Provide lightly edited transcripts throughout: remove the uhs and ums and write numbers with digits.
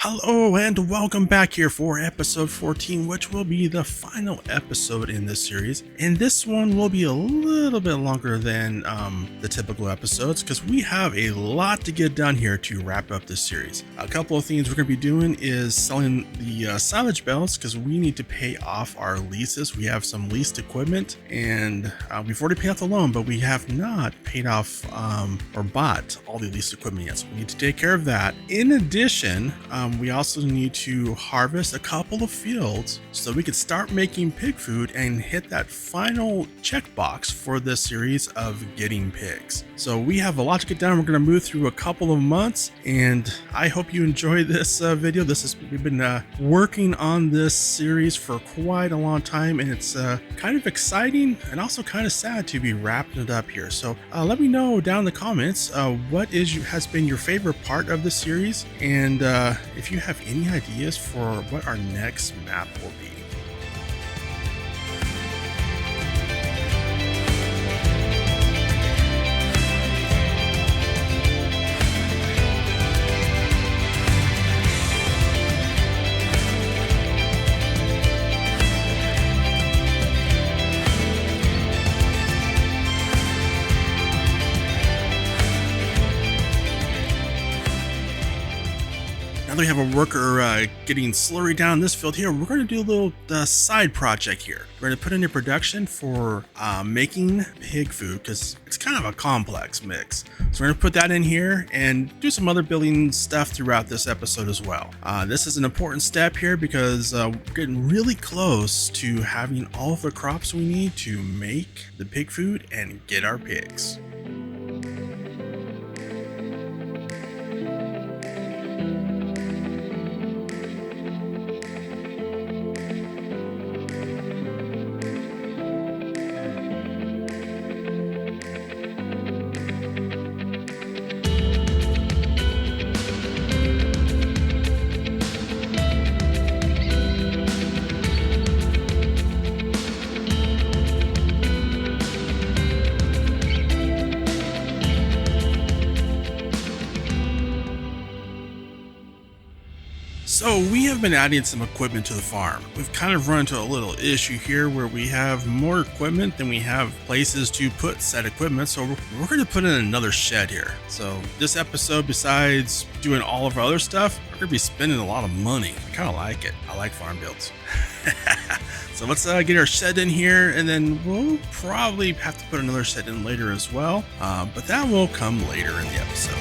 Hello and welcome back here for episode 14, which will be the final episode in this series. And this one will be a little bit longer than the typical episodes because we have a lot to get done here to wrap up this series. A couple of things we're going to be doing is selling the silage belts because we need to pay off our leases. We have some leased equipment and we've already paid off the loan, but we have not paid off or bought all the leased equipment yet. So we need to take care of that. In addition, we also need to harvest a couple of fields so we can start making pig food and hit that final checkbox for this series of getting pigs. So we have a lot to get done. We're going to move through a couple of months, and I hope you enjoy this video. We've been working on this series for quite a long time, and it's kind of exciting and also kind of sad to be wrapping it up here. So let me know down in the comments what has been your favorite part of the series, and if you have any ideas for what our next map will be. Now that we have a worker getting slurry down this field here, we're going to do a little side project here. We're going to put into production for making pig food because it's kind of a complex mix. So we're going to put that in here and do some other building stuff throughout this episode as well. This is an important step here because we're getting really close to having all of the crops we need to make the pig food and get our pigs. So we have been adding some equipment to the farm. We've kind of run into a little issue here where we have more equipment than we have places to put said equipment. So we're going to put in another shed here. So this episode, besides doing all of our other stuff, we're going to be spending a lot of money. I kind of like it. I like farm builds. So let's get our shed in here, and then we'll probably have to put another shed in later as well. But that will come later in the episode.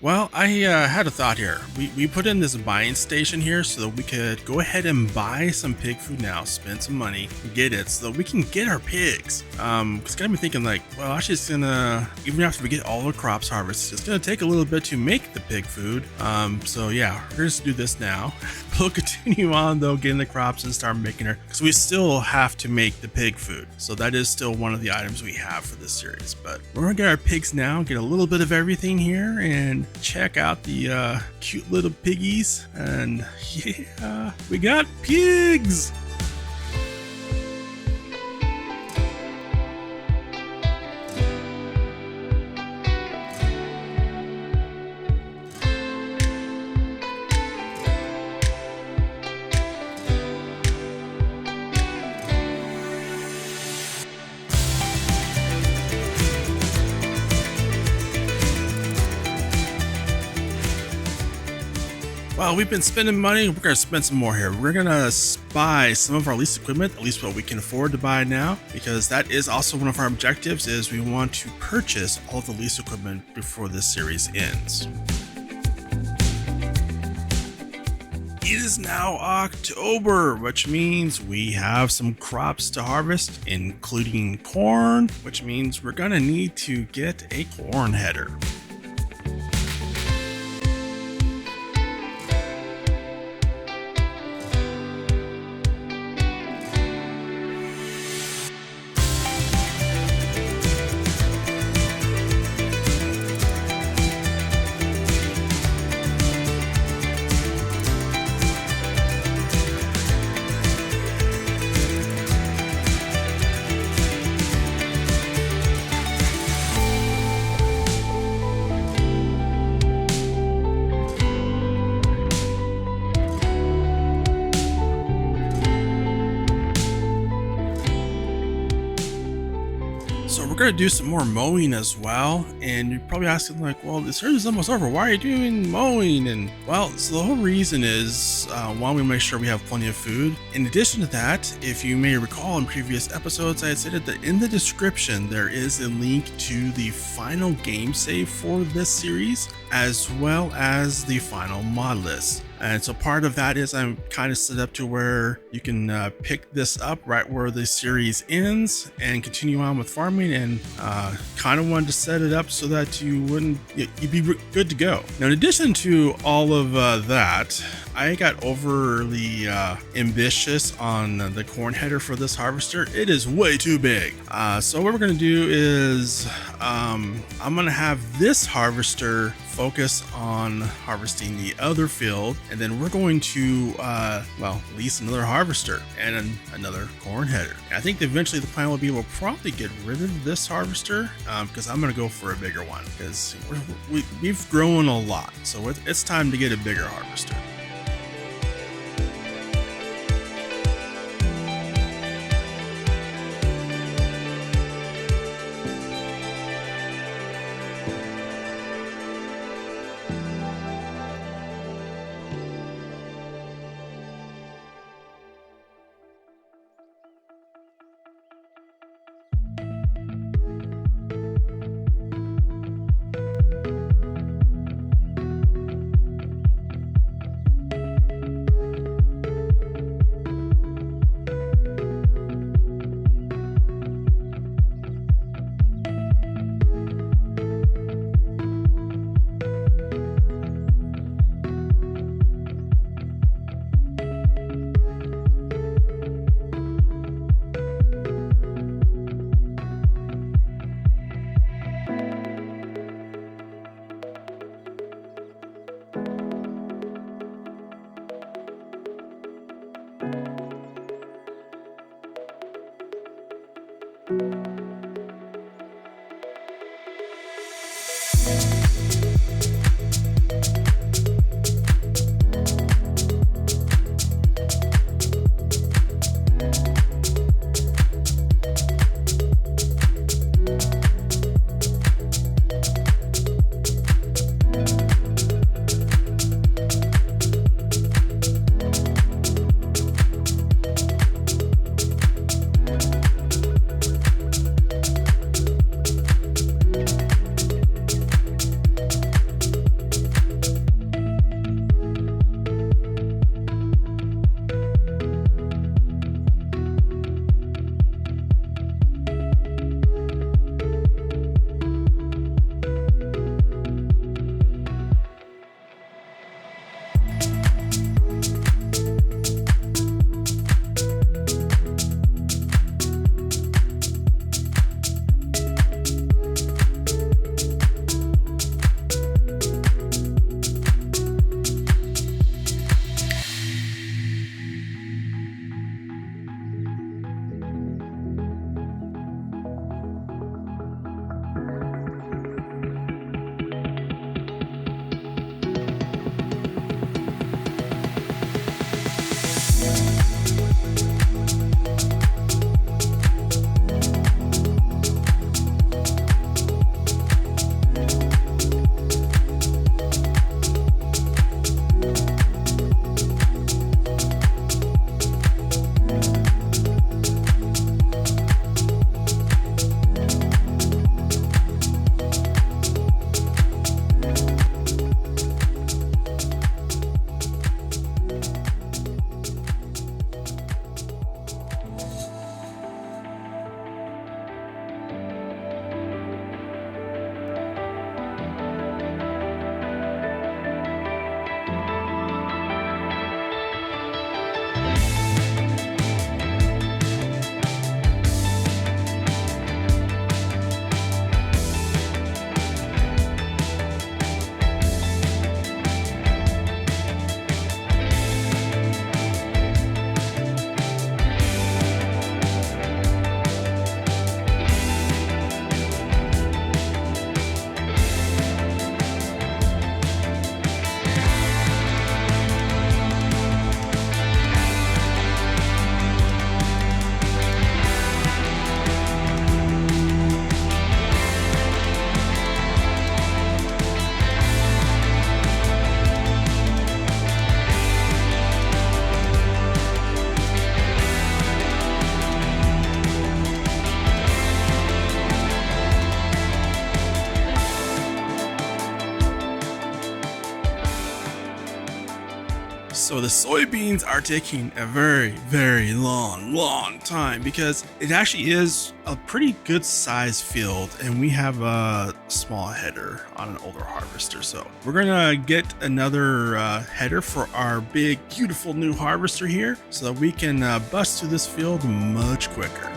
Well, I had a thought here. We put in this buying station here so that we could go ahead and buy some pig food now, spend some money, get it, so that we can get our pigs. Because got me thinking like, well, actually it's gonna, even after we get all the crops harvested, it's gonna take a little bit to make the pig food. So yeah, we're just do this now. We'll continue on though, getting the crops and start making her, because we still have to make the pig food. So that is still one of the items we have for this series. But we're gonna get our pigs now, get a little bit of everything here, and check out the cute little piggies. And yeah, we got pigs. Well, we've been spending money. We're going to spend some more here. We're going to buy some of our leased equipment, at least what we can afford to buy now, because that is also one of our objectives, is we want to purchase all of the leased equipment before this series ends. It is now October, which means we have some crops to harvest, including corn, which means we're going to need to get a corn header. So we're going to do some more mowing as well, and you're probably asking like, well, this series is almost over, why are you doing mowing? And well, so the whole reason is one, we make sure we have plenty of food. In addition to that, if you may recall in previous episodes, I had stated that in the description there is a link to the final game save for this series, as well as the final mod list. And so part of that is I'm kind of set up to where you can pick this up right where the series ends and continue on with farming, and kind of wanted to set it up so that you'd be good to go. Now, in addition to all of that, I got overly ambitious on the corn header for this harvester. It is way too big. So what we're going to do is I'm going to have this harvester focus on harvesting the other field, and then we're going to lease another harvester and another corn header. And I think eventually the plan will be we'll probably get rid of this harvester because I'm going to go for a bigger one, because we've grown a lot, so it's time to get a bigger harvester. So the soybeans are taking a very long time because it actually is a pretty good size field and we have a small header on an older harvester. So we're gonna get another header for our big beautiful new harvester here so that we can bust through this field much quicker.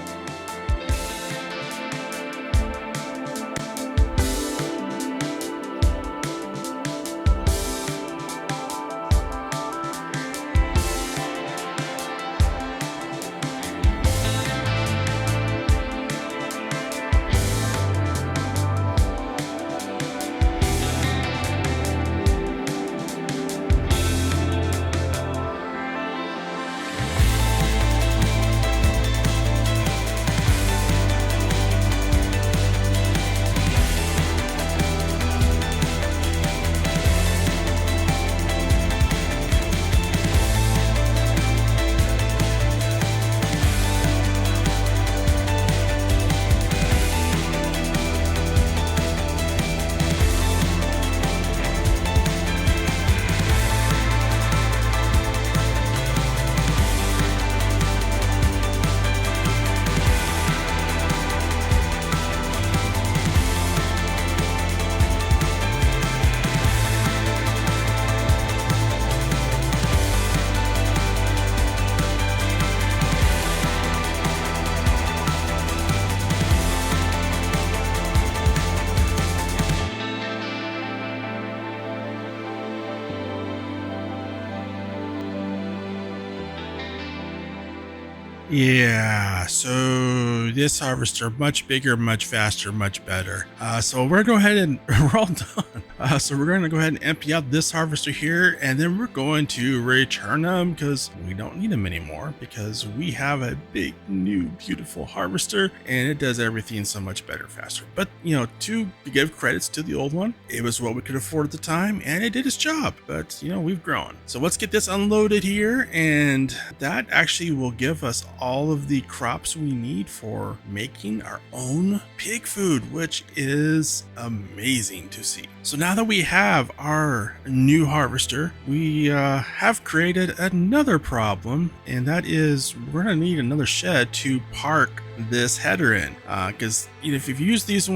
Yeah, so this harvester, much bigger, much faster, much better. So we're gonna go ahead and we're all done. So we're gonna go ahead and empty out this harvester here, and then we're going to return them because we don't need them anymore because we have a big, new, beautiful harvester and it does everything so much better, faster. But, you know, to give credits to the old one, it was what we could afford at the time and it did its job, but, you know, we've grown. So let's get this unloaded here, and that actually will give us all of the crops we need for making our own pig food, which is amazing to see. So now that we have our new harvester, we have created another problem, and that is we're gonna need another shed to park this header in, because if you use these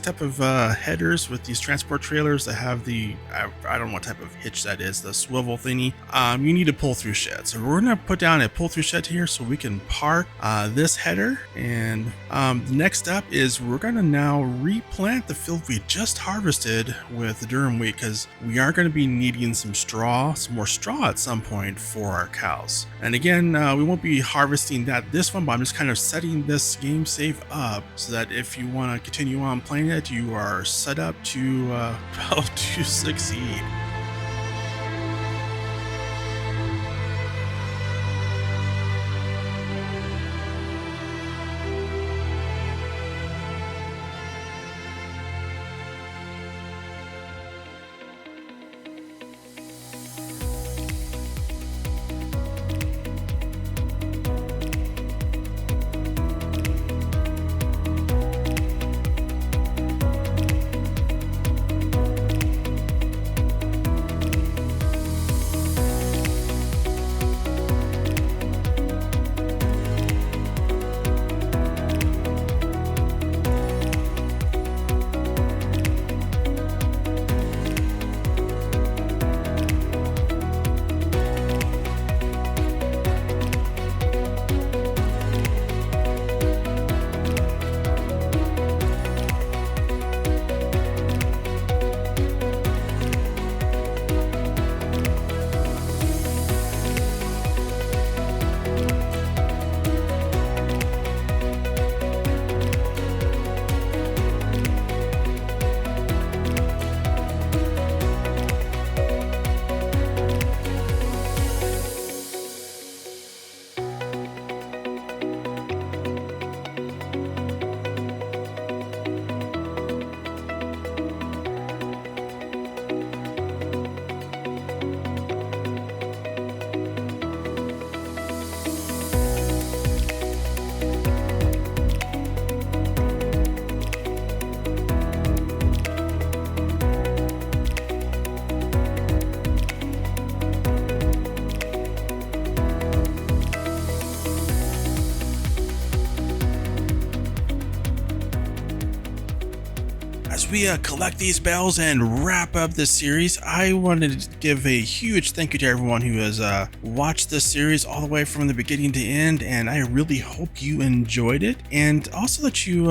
type of headers with these transport trailers that have the I don't know what type of hitch that is, the swivel thingy, you need to pull through shed. So we're gonna put down a pull through shed here so we can park this header. And the next step is we're gonna now replant the field we just harvested with the durum wheat, because we are going to be needing some more straw at some point for our cows. And again, we won't be harvesting this one, but I'm just kind of setting this game save up so that if you want to continue on playing it, you are set up to to succeed. we collect these bells and wrap up this series, I wanted to give a huge thank you to everyone who has watched this series all the way from the beginning to end, and I really hope you enjoyed it, and also that you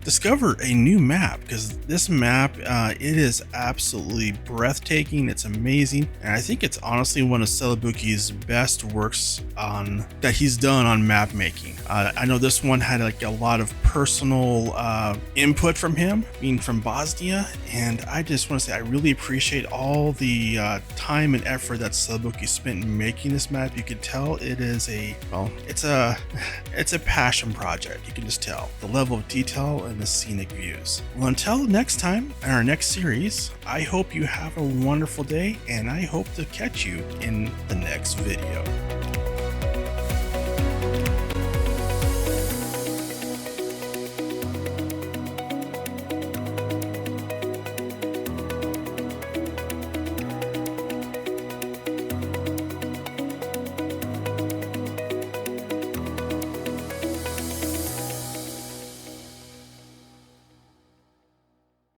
discover a new map, because this map, it is absolutely breathtaking. It's amazing, and I think it's honestly one of Celobuki's best works that he's done on map making. I know this one had like a lot of personal input from him, being from Bosnia, and I just want to say I really appreciate all the time and effort that Celobuki spent making this map. You can tell it is it's a passion project. You can just tell the level of detail and the scenic views. Well, until next time in our next series, I hope you have a wonderful day, and I hope to catch you in the next video.